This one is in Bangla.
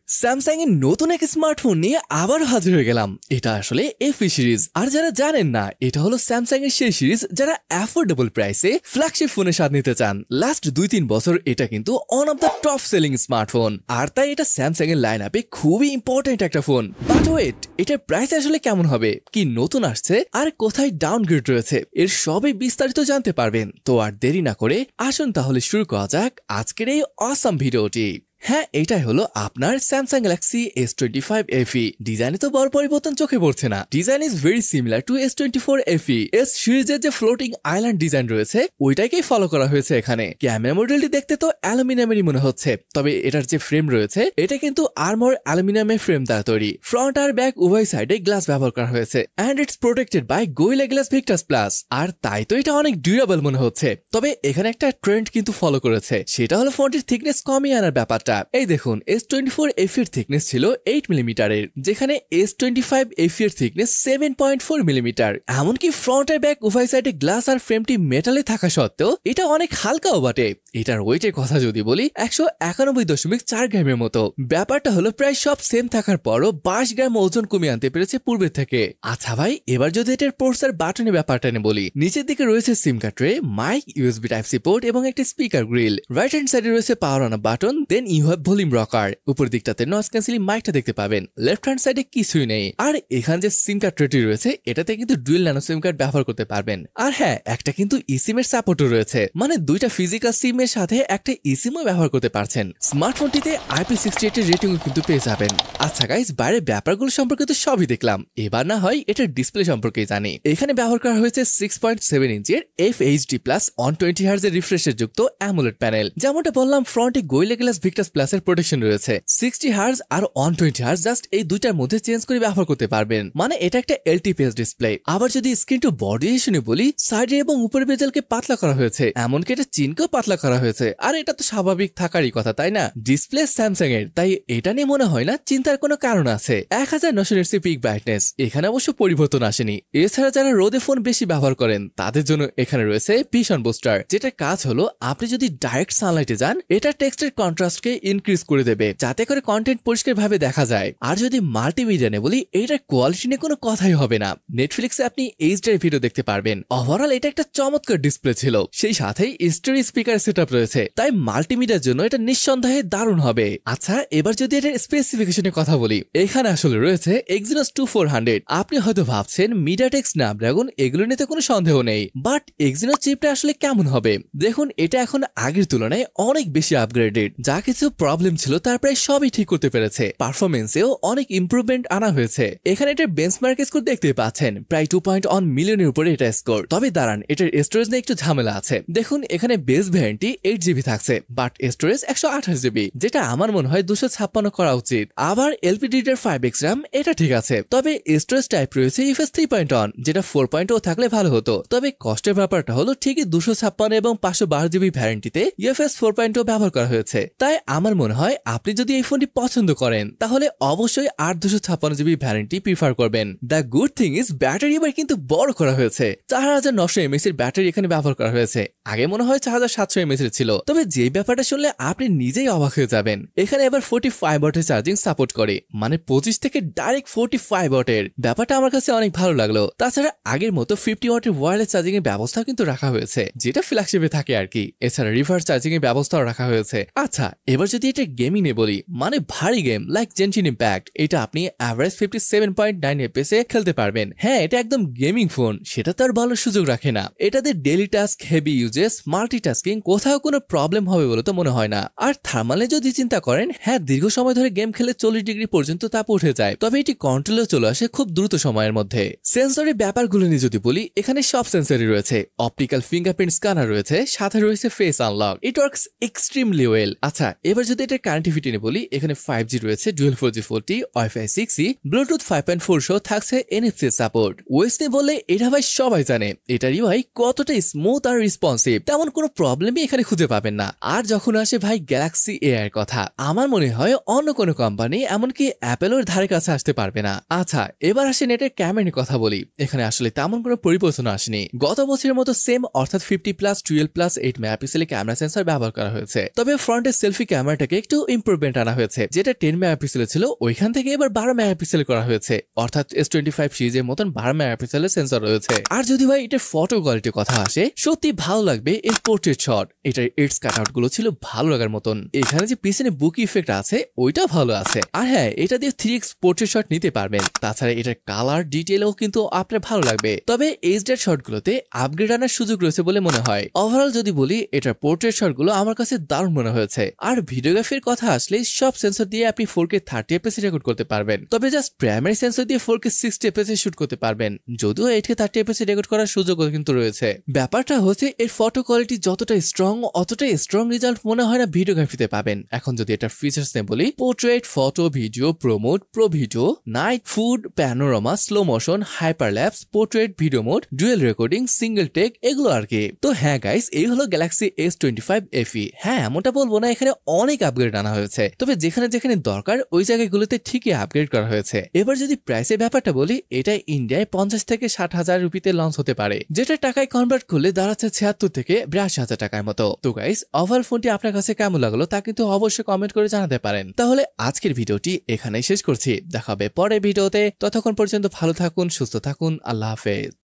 স্যামসাং এর নতুন এক স্মার্টফোন নিয়ে আবার হাজির হয়ে গেলাম। এটা আসলে এফি সিরিজ। আর যারা জানেন না, এটা হলো স্যামসাং এর সেই সিরিজ যারা অ্যাফোর্ডেবল প্রাইসে ফ্ল্যাগশিপ ফোনের স্বাদ নিতে চান। লাস্ট 2-3 বছর এটা কিন্তু one of the top selling smartphone, আর তাই এটা স্যামসাং এর লাইন আপে খুবই ইম্পর্টেন্ট একটা ফোন। বাট ওয়েট, এটার প্রাইস আসলে কেমন হবে, কি নতুন আসছে, আর কোথায় ডাউনগ্রেড রয়েছে, এর সবই বিস্তারিত জানতে পারবেন। তো আর দেরি না করে আসুন তাহলে শুরু করা যাক আজকের এই অসাম ভিডিওটি। হ্যাঁ, এটাই হলো আপনার স্যামসাং গ্যালাক্সি S25 FE। ডিজাইনে তো বড় পরিবর্তন চোখে পড়ছে না। Design is very similar to S24 FE। S সিরিজের যে ফ্লোটিং আইল্যান্ড ডিজাইন রয়েছে ওইটাকেই ফলো করা হয়েছে এখানে। ক্যামেরা মডেলটি দেখতে তো অ্যালুমিনিয়ামেরই মনে হচ্ছে, তবে এটার যে ফ্রেম রয়েছে এটা কিন্তু আর্মর অ্যালুমিনিয়ামের ফ্রেম দ্বারা তৈরি। ফ্রন্ট আর ব্যাক উভয় সাইডে গ্লাস ব্যবহার করা হয়েছে, and it's protected by Gorilla Glass Victus Plus. আর তাই তো এটা অনেক ডিউরেবল মনে হচ্ছে। তবে এখানে একটা ট্রেন্ড কিন্তু ফলো করেছে, সেটা হলো ফোনটির থিকনেস কমিয়ে আনার ব্যাপারটা। এই দেখুন, S24 FE এর থিকনেস ছিল 8 মিলিমিটারের, যেখানে S25 FE এর থিকনেস 7.4 মিলিমিটার। এমনকি ফ্রন্ট আর ব্যাক উভয় সাইডে গ্লাস আর ফ্রেমটি মেটালে থাকা সত্ত্বেও এটা অনেক হালকাও বটে। এটার ওয়েটের কথা যদি বলি 191.4 গ্রামের মতো। ব্যাপারটা হলো প্রায় সব সেম থাকার পরও 22 গ্রাম ওজন কমিয়ে আনতে পেরেছে পূর্বের থেকে। আচ্ছা ভাই, এবার যদি এটার পোর্টস আর বাটনের ব্যাপারটা নিয়ে বলি, নিচের দিকে রয়েছে SIM card tray, mic, USB type C port এবং একটি স্পিকার গ্রিল। রাইট হ্যান্ড সাইডে রয়েছে power on button, then you have volume rocker. উপর দিকটাতে নয়েজ ক্যান্সেলিং মাইকটা দেখতে পাবেন। লেফট হ্যান্ড সাইডে কিছুই নেই। আর এখানে যে সিম কার্ড ট্রেটি রয়েছে এটাতে কিন্তু ডুয়েল ন্যানো সিম কার্ড ব্যবহার করতে পারবেন। আর হ্যাঁ, একটা কিন্তু ইসিম এর সাপোর্টও রয়েছে, মানে দুইটা ফিজিক্যাল সিম এর সাথে একটা ইসিমও ব্যবহার করতে পারছেন। স্মার্টফোনটিতে IP68 এর রেটিংও কিন্তু পেয়ে যাবেন। আচ্ছা গাইস, বাইরের ব্যাপারগুলো সম্পর্কে তো সবই দেখলাম, এবার না হয় এটার ডিসপ্লে সম্পর্কে জানি। এখানে ব্যবহার করা হয়েছে 6.7 ইঞ্চের FHD প্লাস 120 হার্জ এর রিফ্রেশের যুক্ত অ্যামোলেড প্যানেল। যেমনটা বললাম, ফ্রন্টে গোরিলা গ্লাস ভিক্টাস প্লাস এর প্রোটেকশন রয়েছে। 60 হার্জ আর 120 হার্জ জাস্ট এই দুইটার মধ্যে চেঞ্জ করে ব্যবহার করতে পারবেন, মানে এটা একটা LTPS ডিসপ্লে। আবার যদি স্ক্রিন টু বডি রেশিও বলি, সাইডে এবং উপরের বেজেলকে পাতলা করা হয়েছে, এমনকি এটা চিনকেও পাতলা করা হয়েছে। আর এটা তো স্বাভাবিক থাকারই কথা, তাই না? ডিসপ্লে স্যামসাং এর, তাই এটা নিয়ে মনে হয় না চিন্তার কোনো কারণ আছে। 1900 নিটস পিক ব্রাইটনেস, এখানে অবশ্য পরিবর্তন আসেনি। এছাড়া যারা রোদে ফোন বেশি ব্যবহার করেন তাদের জন্য এখানে রয়েছে ভিশন বুস্টার, যেটার কাজ হলো আপনি যদি ডাইরেক্ট সানলাইটে যান এটা টেক্সটের কন্ট্রাস্টকে ইনক্রিজ করে দেবে, যাতে করে কন্টেন্ট পরিষ্কার ভাবে দেখা যায়। আর যদি মাল্টিমিডিয়া নিয়ে বলি, এটার কোয়ালিটি নিয়ে কোনো কথাই হবে না। নেটফ্লিক্সে আপনি এইচডি ভিডিও দেখতে পারবেন। ওভারঅল এটা একটা চমৎকার ডিসপ্লে ছিল, সেই সাথেই স্টেরিও স্পিকার সেটআপ রয়েছে, তাই মাল্টিমিডিয়ার জন্য এটা নিঃসন্দেহে দারুণ হবে। আচ্ছা, এবার যদি এটার স্পেসিফিকেশনের কথা বলি, এখানে আসলে রয়েছে Exynos 2400। আপনি হয়তো ভাবছেন MediaTek স্ন্যাপড্রাগন, এগুলো নিতে কোনো সন্দেহ নেই, বাট Exynos চিপটা আসলে কেমন হবে? দেখুন, এটা এখন আগের তুলনায় অনেক বেশি আপগ্রেডেড। যা কিছু প্রবলেম ছিল তার প্রায় সবই ঠিক করতে পেরেছে। পারফরমেন্সেও অনেক ইমপ্রুভমেন্ট আনা হয়েছে। এখানে এটার বেঞ্চমার্ক স্কোর দেখতে পাচ্ছেন, প্রায় 2.1 মিলিয়নের উপরে এটা স্কোর। তবে দাঁড়ান, এটার স্টোরেজ নিয়ে একটু ঝামেলা আছে। দেখুন, এখানে বেস ভ্যারিয়েন্টটি 8GB থাকছে, বাট স্টোরেজ 128GB, যেটা আমার মনে হয় 256 করা উচিত। আবার LPDDR5X RAM এটা ঠিক আছে, তবে স্টোরেজ টাইপ রয়েছে UFS 3.1, যেটা 4.0 থাকলে ভালো হতো। তবে কষ্টের ব্যাপারটা হলো ঠিকই 256 এবং 512GB ভ্যারিয়েন্টটিতে UFS 4.0 ব্যবহার করা হয়েছে। তাই আমার মনে হয় আপনি যদি এই ফোনটি পছন্দ করেন তাহলে অবশ্যই 256GB ভ্যারিয়েন্টটি প্রিফার করবেন। The good thing is battery এবার কিন্তু বড় করা হয়েছে। 4900 mAh এর ব্যাটারি এখানে ব্যবহার করা হয়েছে। আগে মনে হয় 4700 mAh এর ছিল, তবে যে ব্যাপারটা শুনলে আপনি নিজেই অবাক হয়ে যাবেন। এখানে এবার 45 ওয়াটের চার্জিং সাপোর্ট করে, মানে 25 থেকে ডাইরেক্ট 45 ওয়াটের। ব্যাপারটা আমার কাছে অনেক ভালো লাগলো। তাছাড়া আগের মতো 50 ওয়াটের ওয়্যারলেস চার্জিং এর ব্যবস্থা কিন্তু রাখা হয়েছে, যেটা ফ্ল্যাগশিপে থাকে আর কি। এছাড়া রিভার্স চার্জিং এর ব্যবস্থাও রাখা হয়েছে। আচ্ছা, এবার যদি এটা গেমিং নিয়ে বলি, মানে ভারী গেম লাইক জেনশিন ইম্প্যাক্ট, এটা আপনি অ্যাভারেজ 57.9 FPS এ খেলতে পারবেন। হ্যাঁ, এটা একদম গেমিং ফোন, সেটা তো আর ভালো সুযোগ রাখে না। এটাতে daily task, heavy uses, multitasking কোথাও কোনো প্রবলেম হবে বলে তো মনে হয় না। আর থার্মালে যদি চিন্তা করেন, হ্যাঁ, দীর্ঘ সময় ধরে গেম খেলে 40 ডিগ্রি পর্যন্ত তাপ উঠে যায়, তবে এটি কন্ট্রোলে চলে আসে খুব দ্রুত সময়ের মধ্যে। সেন্সরের ব্যাপারগুলো নিয়ে যদি বলি, এখানে সব সেন্সরই রয়েছে। অপটিক্যাল ফিঙ্গারপ্রিন্ট স্ক্যানার রয়েছে, সাথে রয়েছে face unlock. It works extremely well. আচ্ছা, এবার যদি এটা কানেক্টিভিটি নিয়ে বলি, এখানে 5G রয়েছে, dual 4G 4T, Wi-Fi 6E, Bluetooth 5.4 সহ থাকছে NFC সাপোর্ট। ওয়েস নিয়ে বললে এটা ভাই সবাই জানে, এটার UI কতটা স্মুথ আর রেসপন্সিভ, তেমন কোনো প্রবলেমই এখানে খুঁজে পাবেন না। আর যখন আসে ভাই গ্যালাক্সি এআই এর কথা, আমার মনে হয় অন্য কোনো কোম্পানি এমনকি অ্যাপেলের ধারে কাছে আসতে পারবে না। আচ্ছা, এবার আসে নেটের ক্যামেরার কথা বলি। এখানে আসলে তেমন কোনো পরিবর্তন আসেনি। গত বছরের মতো সেম, অর্থাৎ 50+, 12+, 8 মেগাপিক্সেলের ক্যামেরা সেন্সর ব্যবহার করা হয়েছে। তবে ফ্রন্টের সেলফি ক্যামেরা ক্যামেরাটাকে একটু ইমপ্রুভমেন্ট আনা হয়েছে, যেটা 10 মেগাপিক্সেল ছিল ওইখান থেকে এবার 12 মেগাপিক্সেল করা হয়েছে, অর্থাৎ S25 সিরিজের মতন 12 মেগাপিক্সেলের সেন্সর রয়েছে। আর যদি ভাই এটার ফটো কোয়ালিটির কথা আসে, সত্যি ভালো লাগবে এর পোর্ট্রেট শট, এটার এডস কাটআউট গুলো ছিল ভালো লাগার মতন। এখানে যে পিছনে বুকি ইফেক্ট আছে ওইটা ভালো আছে। আর হ্যাঁ, এটা দিয়ে 3x পোর্ট্রেট শট নিতে পারবেন। তাছাড়া এটার কালার ডিটেলও কিন্তু আপনার ভালো লাগবে। তবে এইচডিআর শটগুলোতে আপগ্রেড আনার সুযোগ রয়েছে বলে মনে হয়। ওভারঅল যদি বলি, এটার পোর্ট্রেট শটগুলো আমার কাছে দারুণ মনে হয়েছে। আর ভিডিওগ্রাফির কথা আসলে সব সেন্সর দিয়ে আপনি 4K 30 fps রেকর্ড করতে পারবেন। তবে জাস্ট প্রাইমারি সেন্সর দিয়ে 4K 60 fps শুট করতে পারবেন, যদিও 8K 30 fps রেকর্ড করার সুযোগও কিন্তু রয়েছে। ব্যাপারটা হচ্ছে এর ফটো কোয়ালিটি যতটা স্ট্রং, অতটাই স্ট্রং রেজাল্ট মনে হয় না ভিডিওগ্রাফিতে পাবেন। এখন যদি এটার ফিচার্স নিয়ে বলি, portrait, photo, video, promote, pro video, night, food, panorama, slow motion, hyperlapse, portrait, video mode, dual recording, single take, এগুলো আর কি। তো হ্যাঁ গাইস, এই হলো গ্যালাক্সি S25 FE। হ্যাঁ, এমনটা বলবো না এখানে অনেক আপগ্রেড আনা হয়েছে, তবে যেখানে যেখানে দরকার ওই জায়গাগুলোতে ঠিকই আপগ্রেড করা হয়েছে। এবার যদি প্রাইসের ব্যাপারটা বলি, এটা ইন্ডিয়ায় 50 থেকে 60,000 রুপিতে লঞ্চ হতে পারে, যেটা টাকায় কনভার্ট করলে দাঁড়াচ্ছে 76 থেকে 82,000 টাকার মতো। তো গাইস, ওভারঅল ফোনটি আপনার কাছে কেমন লাগলো তা কিন্তু অবশ্যই কমেন্ট করে জানাতে পারেন। তাহলে আজকের ভিডিওটি এখানেই শেষ করছি, দেখা হবে পরের ভিডিওতে। ততক্ষণ পর্যন্ত ভালো থাকুন, সুস্থ থাকুন, আল্লাহ হাফেজ।